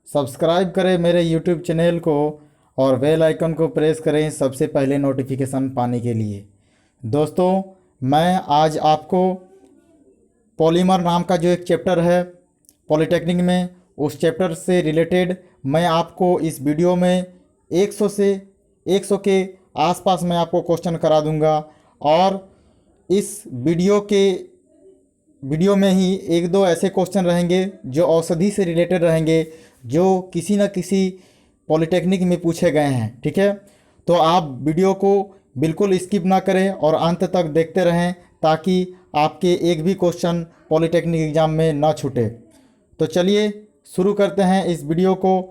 Subscribe करें मेरे YouTube channel को और बेल आइकन को प्रेस करें सबसे पहले नोटिफिकेशन पाने के लिए। दोस्तों, मैं आज आपको पॉलीमर नाम का जो एक चैप्टर है पॉलीटेक्निक में, उस चैप्टर से रिलेटेड मैं आपको इस वीडियो में 100 के आसपास मैं आपको क्वेश्चन करा दूंगा। और इस वीडियो में ही एक दो ऐसे क्वेश्चन रहेंगे जो औषधि से रिलेटेड रहेंगे, जो किसी न किसी पॉलीटेक्निक में पूछे गए हैं। ठीक है, तो आप वीडियो को बिल्कुल स्किप ना करें और अंत तक देखते रहें ताकि आपके एक भी क्वेश्चन पॉलीटेक्निक एग्ज़ाम में ना छूटे। तो चलिए शुरू करते हैं इस वीडियो को।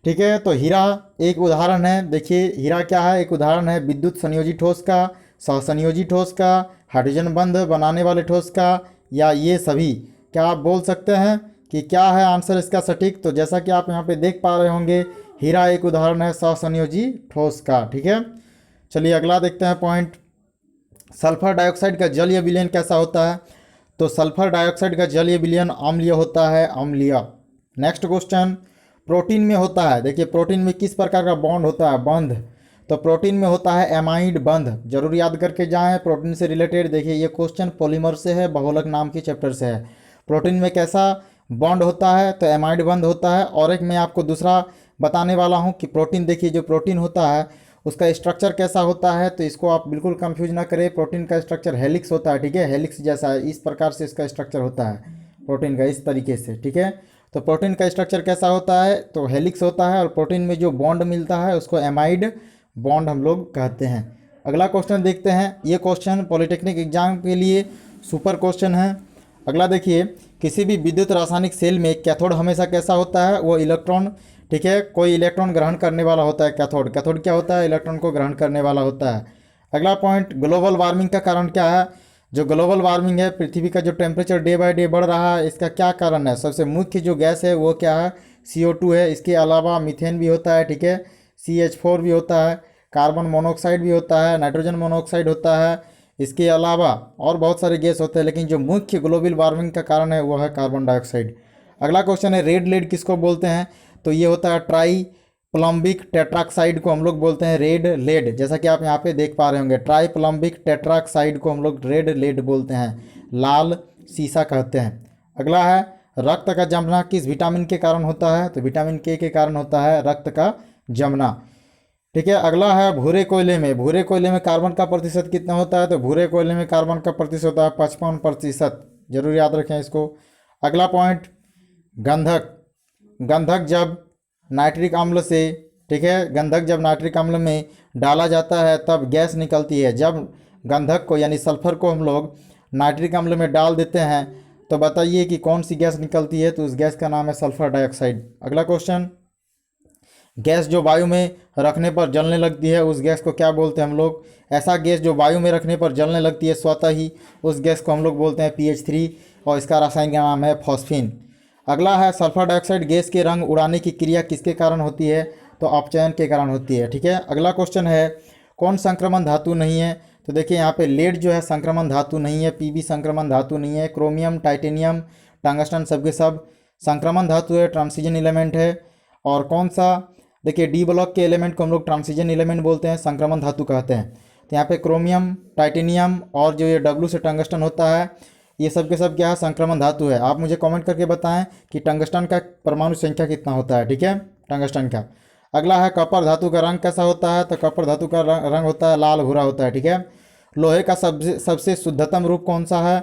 ठीक है, तो हीरा एक उदाहरण है। देखिए हीरा क्या है, एक उदाहरण है विद्युत संयोजी ठोस का, सहसंयोजी ठोस का, हाइड्रोजन बंध बनाने वाले ठोस का, या ये सभी। क्या आप बोल सकते हैं कि क्या है आंसर इसका सटीक? तो जैसा कि आप यहाँ पे देख पा रहे होंगे, हीरा एक उदाहरण है सहसंयोजी ठोस का। ठीक है, चलिए अगला देखते हैं पॉइंट। सल्फर डाइऑक्साइड का जलीय विलयन कैसा होता है? तो सल्फर डाइऑक्साइड का जलीय विलयन अम्लीय होता है, अम्लीय। नेक्स्ट क्वेश्चन, प्रोटीन में होता है। देखिए प्रोटीन में किस प्रकार का बॉन्ड होता है, बंध? तो प्रोटीन में होता है एमाइड बंध। जरूर याद करके जाएं प्रोटीन से रिलेटेड। देखिए ये क्वेश्चन पॉलीमर से है, बहुलक नाम के चैप्टर से है। प्रोटीन में कैसा बॉन्ड होता है? तो एमाइड बंध होता है। और एक मैं आपको दूसरा बताने वाला हूँ कि प्रोटीन, देखिए जो प्रोटीन होता है उसका स्ट्रक्चर कैसा होता है, तो इसको आप बिल्कुल कंफ्यूज ना करें। प्रोटीन का स्ट्रक्चर हेलिक्स होता है। ठीक है, हेलिक्स जैसा है, इस प्रकार से इसका स्ट्रक्चर होता है प्रोटीन का, इस तरीके से। ठीक है, तो प्रोटीन का स्ट्रक्चर कैसा होता है? तो हेलिक्स होता है। और प्रोटीन में जो बॉन्ड मिलता है उसको एमाइड बॉन्ड हम लोग कहते हैं। अगला क्वेश्चन देखते हैं। ये क्वेश्चन पॉलीटेक्निक एग्जाम के लिए सुपर क्वेश्चन है। अगला देखिए, किसी भी विद्युत रासायनिक सेल में कैथोड हमेशा कैसा होता है? वो इलेक्ट्रॉन, ठीक है, कोई इलेक्ट्रॉन ग्रहण करने वाला होता है। कैथोड, कैथोड क्या होता है? इलेक्ट्रॉन को ग्रहण करने वाला होता है। अगला पॉइंट, ग्लोबल वार्मिंग का कारण क्या है? जो ग्लोबल वार्मिंग है, पृथ्वी का जो टेम्परेचर डे बाय डे बढ़ रहा है, इसका क्या कारण है? सबसे मुख्य जो गैस है वो क्या है? CO2 है। इसके अलावा मीथेन भी होता है। ठीक है, CH4 भी होता है, कार्बन मोनोऑक्साइड भी होता है, नाइट्रोजन मोनोऑक्साइड होता है। इसके अलावा और बहुत सारे गैस होते हैं, लेकिन जो मुख्य ग्लोबल वार्मिंग का कारण है वो है कार्बन डाइऑक्साइड। अगला क्वेश्चन है, रेड लेड किसको बोलते हैं? तो ये होता है ट्राई प्लम्बिक टेट्राक्साइड को हम लोग बोलते हैं रेड लेड। जैसा कि आप यहाँ पे देख पा रहे होंगे, ट्राई प्लम्बिक टेट्राक्साइड को हम लोग रेड लेड बोलते हैं, लाल सीसा कहते हैं। अगला है, रक्त का जमना किस विटामिन के कारण होता है? तो विटामिन के कारण होता है रक्त का जमना। ठीक है, अगला है, भूरे कोयले में, भूरे कोयले में कार्बन का प्रतिशत कितना होता है? तो भूरे कोयले में कार्बन का प्रतिशत होता है 55%। जरूर याद रखें इसको। अगला पॉइंट, गंधक, गंधक जब नाइट्रिक अम्ल से, ठीक है, गंधक जब नाइट्रिक अम्ल में डाला जाता है तब गैस निकलती है। जब गंधक को यानी सल्फर को हम लोग नाइट्रिक अम्ल में डाल देते हैं तो बताइए कि कौन सी गैस निकलती है? तो उस गैस का नाम है सल्फर डाइऑक्साइड। अगला क्वेश्चन, गैस जो वायु में रखने पर जलने लगती है उस गैस को क्या बोलते हैं हम लोग? ऐसा गैस जो वायु में रखने पर जलने लगती है स्वतः ही, उस गैस को हम लोग बोलते हैं PH3 और इसका रासायनिक नाम है फॉस्फीन। अगला है, सल्फर डाइऑक्साइड गैस के रंग उड़ाने की क्रिया किसके कारण होती है? तो अपचयन के कारण होती है। ठीक है, अगला क्वेश्चन है, कौन संक्रमण धातु नहीं है? तो देखिए यहाँ पे लेड जो है संक्रमण धातु नहीं है, PB संक्रमण धातु नहीं है, क्रोमियम, टाइटेनियम, टंगस्टन सबके सब संक्रमण धातु है, ट्रांसिजन एलिमेंट है। और कौन सा? देखिए डी ब्लॉक के एलिमेंट को हम लोग ट्रांसिजन एलिमेंट बोलते हैं, संक्रमण धातु कहते हैं। तो यहाँ पे क्रोमियम, टाइटेनियम और जो ये W से टंगस्टन होता है, ये सब के सब क्या है? संक्रमण धातु है। आप मुझे कमेंट करके बताएं कि टंगस्टन का परमाणु संख्या कितना होता है। ठीक है, टंगस्टन का। अगला है, कॉपर धातु का रंग कैसा होता है? तो कॉपर धातु का रंग होता है लाल भूरा होता है। ठीक है, लोहे का सबसे शुद्धतम रूप कौन सा है?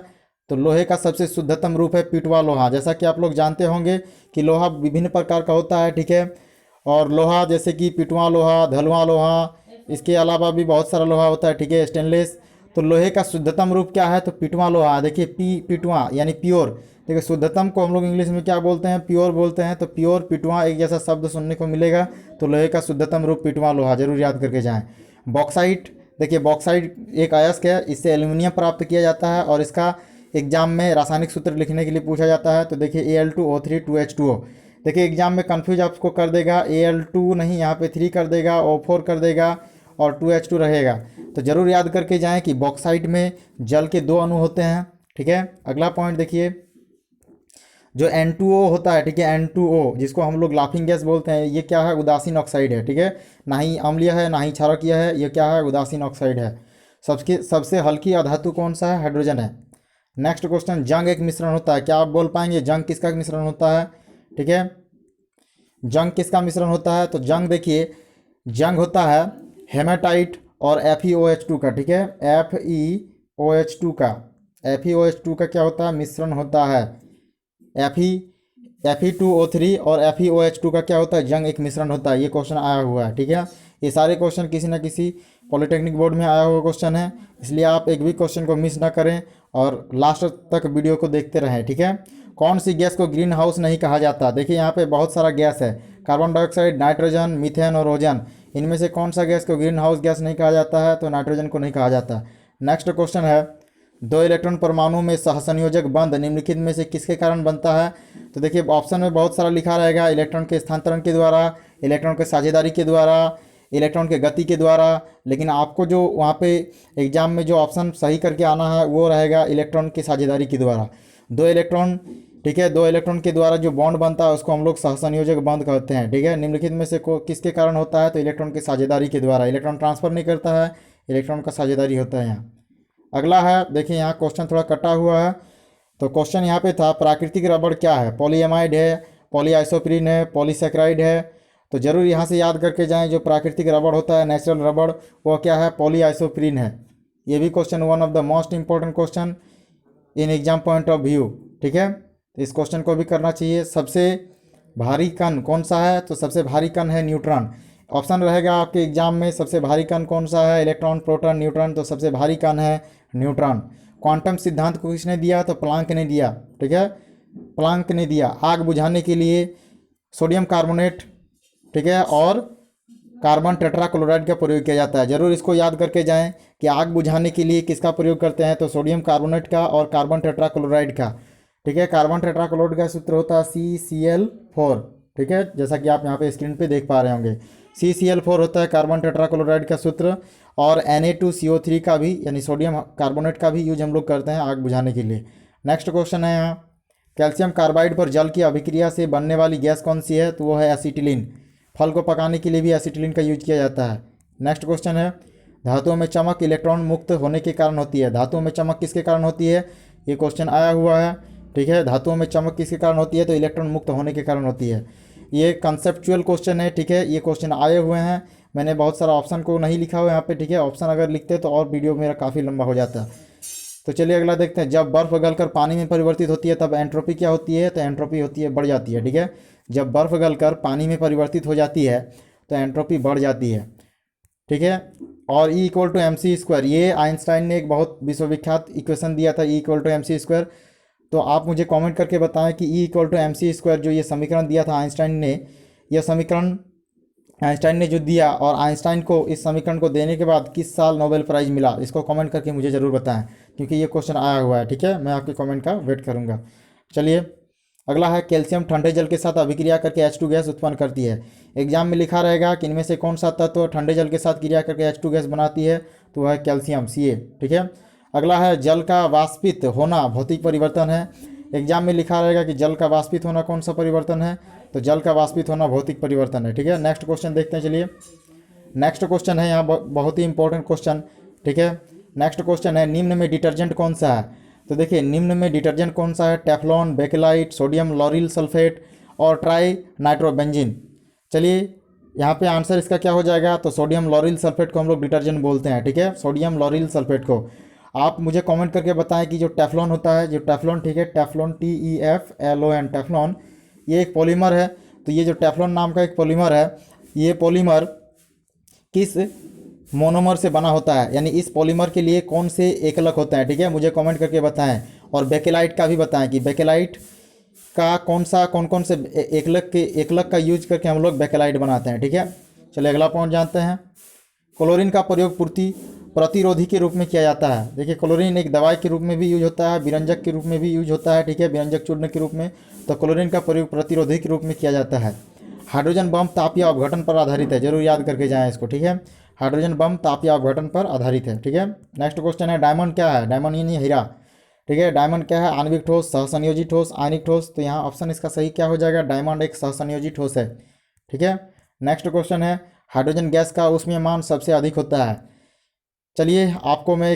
तो लोहे का सबसे शुद्धतम रूप है पिटवा लोहा। जैसा कि आप लोग जानते होंगे कि लोहा विभिन्न प्रकार का होता है। ठीक है, और लोहा जैसे कि पिटवा लोहा, धलवा लोहा, इसके अलावा भी बहुत सारा लोहा होता है। ठीक है, स्टेनलेस। तो लोहे का शुद्धतम रूप क्या है? तो पिटवा लोहा। देखिए पिटवा यानी प्योर। देखिए शुद्धतम को हम लोग इंग्लिश में क्या बोलते हैं? प्योर बोलते हैं। तो प्योर पिटवा एक जैसा शब्द सुनने को मिलेगा। तो लोहे का शुद्धतम रूप पिटवा लोहा, जरूर याद करके जाएं। बॉक्साइट, देखिए बॉक्साइट एक अयस्क है, इससे एल्यूमिनियम प्राप्त किया जाता है और इसका एग्जाम में रासायनिक सूत्र लिखने के लिए पूछा जाता है। तो देखिए Al2O3 2H2O। देखिए एग्जाम में कन्फ्यूज आपको कर देगा, Al2 नहीं, यहाँ पे 3 कर देगा, O4 कर देगा और 2H2 रहेगा। तो ज़रूर याद करके जाएं कि बॉक्साइट में जल के 2 अणु होते हैं। ठीक है, अगला पॉइंट देखिए, जो N2O होता है, ठीक है, N2O जिसको हम लोग लाफिंग गैस बोलते हैं, ये क्या है, उदासीन ऑक्साइड है, ठीक है, ना ही अम्लीय है ना ही क्षारकीय है, ये क्या है, उदासीन ऑक्साइड है। सबके सबसे हल्की अधातु कौन सा है, हाइड्रोजन है। नेक्स्ट क्वेश्चन, जंग एक मिश्रण होता है, क्या आप बोल पाएंगे जंग किसका मिश्रण होता है, ठीक है, जंग किसका मिश्रण होता है, तो जंग देखिए, जंग होता है हेमाटाइट और FeOH2 का, ठीक है, FeOH2 का, FeOH2 का क्या होता है, मिश्रण होता है। Fe2O3 और FeOH2 का क्या होता है, जंग एक मिश्रण होता है। ये क्वेश्चन आया हुआ है, ठीक है। ये सारे क्वेश्चन किसी न किसी पॉलिटेक्निक बोर्ड में आया हुआ क्वेश्चन है, इसलिए आप एक भी क्वेश्चन को मिस ना करें और लास्ट तक वीडियो को देखते रहें, ठीक है। कौन सी गैस को ग्रीन हाउस नहीं कहा जाता, देखिए यहाँ पे बहुत सारा गैस है, कार्बन डाइऑक्साइड, नाइट्रोजन, मीथेन और ओजोन। इनमें से कौन सा गैस को ग्रीन हाउस गैस नहीं कहा जाता है, तो नाइट्रोजन को नहीं कहा जाता। नेक्स्ट क्वेश्चन है, दो इलेक्ट्रॉन परमाणु में सहसंयोजक बंध निम्नलिखित में से किसके कारण बनता है, तो देखिए ऑप्शन में बहुत सारा लिखा रहेगा, इलेक्ट्रॉन के स्थानांतरण के द्वारा, इलेक्ट्रॉन के साझेदारी के द्वारा, इलेक्ट्रॉन के गति के द्वारा, लेकिन आपको जो वहाँ पे एग्जाम में जो ऑप्शन सही करके आना है वो रहेगा इलेक्ट्रॉन की साझेदारी के द्वारा। दो इलेक्ट्रॉन, ठीक है, दो इलेक्ट्रॉन के द्वारा जो बॉन्ड बनता है उसको हम लोग सहसंयोजक बंध कहते हैं, ठीक है। निम्नलिखित में से किसके कारण होता है, तो इलेक्ट्रॉन की साझेदारी के द्वारा। इलेक्ट्रॉन ट्रांसफर नहीं करता है, इलेक्ट्रॉन का साझेदारी होता है यहाँ। अगला है, देखिए यहाँ क्वेश्चन थोड़ा कटा हुआ है, तो क्वेश्चन यहाँ पे था प्राकृतिक रबड़ क्या है, पॉलीएमाइड है, पॉलीआइसोप्रीन है, पॉलीसैकेराइड है। तो जरूर यहाँ से याद करके जाएं, जो प्राकृतिक रबड़ होता है, नेचुरल रबड़, वो क्या है, पॉलीआइसोप्रीन है। ये भी question one of the most important question in exam point of view, ठीक है। तो इस क्वेश्चन को भी करना चाहिए। सबसे भारी कण कौन सा है, तो सबसे भारी कण है न्यूट्रॉन। ऑप्शन रहेगा आपके एग्जाम में, सबसे भारी कण कौन सा है, इलेक्ट्रॉन, प्रोटॉन, न्यूट्रॉन, तो सबसे भारी कण है न्यूट्रॉन। क्वांटम सिद्धांत को किसने दिया, तो प्लांक ने दिया, ठीक है, प्लांक ने दिया। आग बुझाने के लिए सोडियम कार्बोनेट, ठीक है, और कार्बन टेट्राक्लोराइड का प्रयोग किया जाता है। जरूर इसको याद करके जाएं कि आग बुझाने के लिए किसका प्रयोग करते हैं, तो सोडियम कार्बोनेट का और कार्बन टेट्राक्लोराइड का, ठीक है। कार्बन टेट्राक्लोराइड का सूत्र होता है CCl4, ठीक है, जैसा कि आप यहाँ पे स्क्रीन पे देख पा रहे होंगे। CCl4 होता है कार्बन टेट्राक्लोराइड का सूत्र। और Na2CO3 का भी, यानी सोडियम कार्बोनेट का भी यूज हम लोग करते हैं आग बुझाने के लिए। नेक्स्ट क्वेश्चन है यहाँ, कैल्शियम कार्बाइड पर जल की अभिक्रिया से बनने वाली गैस कौन सी है, तो वो है एसिटिलीन। फल को पकाने के लिए भी एसिटिलीन का यूज किया जाता है। नेक्स्ट क्वेश्चन है, धातुओं में चमक इलेक्ट्रॉन मुक्त होने के कारण होती है। धातुओं में चमक किसके कारण होती है, ये क्वेश्चन आया हुआ है, ठीक है। धातुओं में चमक किसके कारण होती है, तो इलेक्ट्रॉन मुक्त होने के कारण होती है। ये कंसेप्चुअल क्वेश्चन है, ठीक है, ये क्वेश्चन आए हुए हैं। मैंने बहुत सारा ऑप्शन को नहीं लिखा हुआ यहाँ पे, ठीक है, ऑप्शन अगर लिखते तो और वीडियो मेरा काफ़ी लंबा हो जाता। तो चलिए अगला देखते हैं, जब बर्फ़ गलकर पानी में परिवर्तित होती है तब एंट्रोपी क्या होती है, तो एंट्रोपी होती है, बढ़ जाती है, ठीक है। जब बर्फ़ गलकर पानी में परिवर्तित हो जाती है तो एंट्रोपी बढ़ जाती है, ठीक है। और E=mc², ये आइंस्टाइन ने एक बहुत विश्वविख्यात इक्वेशन दिया था, E=mc²। तो आप मुझे कमेंट करके बताएं कि E=mc² जो ये समीकरण दिया था आइंस्टाइन ने, यह समीकरण आइंस्टाइन ने जो दिया, और आइंस्टाइन को इस समीकरण को देने के बाद किस साल नोबेल प्राइज़ मिला, इसको कमेंट करके मुझे ज़रूर बताएं, क्योंकि ये क्वेश्चन आया हुआ है, ठीक है। मैं आपके कमेंट का वेट करूँगा। चलिए अगला है, कैल्शियम ठंडे जल के साथ अभिक्रिया करके H2 गैस उत्पन्न करती है। एग्जाम में लिखा रहेगा कि इनमें से कौन सा तत्व ठंडे जल के साथ क्रिया करके H2 गैस बनाती है, तो वह है कैल्शियम, Ca, ठीक है। अगला है, जल का वाष्पित होना भौतिक परिवर्तन है। एग्जाम में लिखा रहेगा कि जल का वाष्पित होना कौन सा परिवर्तन है, तो जल का वाष्पित होना भौतिक परिवर्तन है, ठीक है। नेक्स्ट क्वेश्चन देखते हैं, चलिए नेक्स्ट क्वेश्चन है यहाँ बहुत ही इंपॉर्टेंट क्वेश्चन, ठीक है। नेक्स्ट क्वेश्चन है, निम्न में डिटर्जेंट कौन सा है, तो देखिए निम्न में डिटर्जेंट कौन सा है, Teflon, bakelite, sodium lauryl sulphate और ट्राई नाइट्रोबेंजीन। चलिए यहाँ पे आंसर इसका क्या हो जाएगा, तो सोडियम लॉरिल सल्फेट को हम लोग डिटर्जेंट बोलते हैं, ठीक है, सोडियम लॉरिल सल्फेट को। आप मुझे कमेंट करके बताएं कि जो टेफ्लॉन होता है, जो टेफ्लॉन, ठीक है, टेफ्लॉन TEFLON, टेफ्लॉन, ये एक पॉलीमर है। तो ये जो टेफ्लॉन नाम का एक पॉलीमर है, ये पॉलीमर किस मोनोमर से बना होता है, यानी इस पॉलीमर के लिए कौन से एकलक होते हैं, ठीक है, मुझे कमेंट करके बताएं। और बेकेलाइट का भी बताएं कि बेकेलाइट का कौन कौन से एकलक का यूज करके हम लोग बेकेलाइट बनाते हैं, ठीक है। चलिए अगला पॉइंट जानते हैं, क्लोरीन का प्रयोग प्रतिरोधी के रूप में किया जाता है। देखिए क्लोरीन एक दवाई के रूप में भी यूज होता है, विरंजक के रूप में भी यूज होता है, ठीक है, विरंजक चूर्ण के रूप में। तो क्लोरीन का प्रयोग प्रतिरोधी के रूप में किया जाता है। हाइड्रोजन बम ताप या अपघटन पर आधारित है, जरूर याद करके जाएं इसको, ठीक है। हाइड्रोजन बम ताप या अपघटन पर आधारित है, ठीक है। नेक्स्ट क्वेश्चन है, डायमंड क्या है, डायमंड यानी हीरा। ठीक है। डायमंड क्या है? आणविक ठोस, सहसंयोजी ठोस, आयनिक ठोस। तो यहाँ ऑप्शन इसका सही क्या हो जाएगा? डायमंड एक सहसंयोजी ठोस है। ठीक है। नेक्स्ट क्वेश्चन है, हाइड्रोजन गैस का ऊष्मीय मान सबसे अधिक होता है। चलिए आपको मैं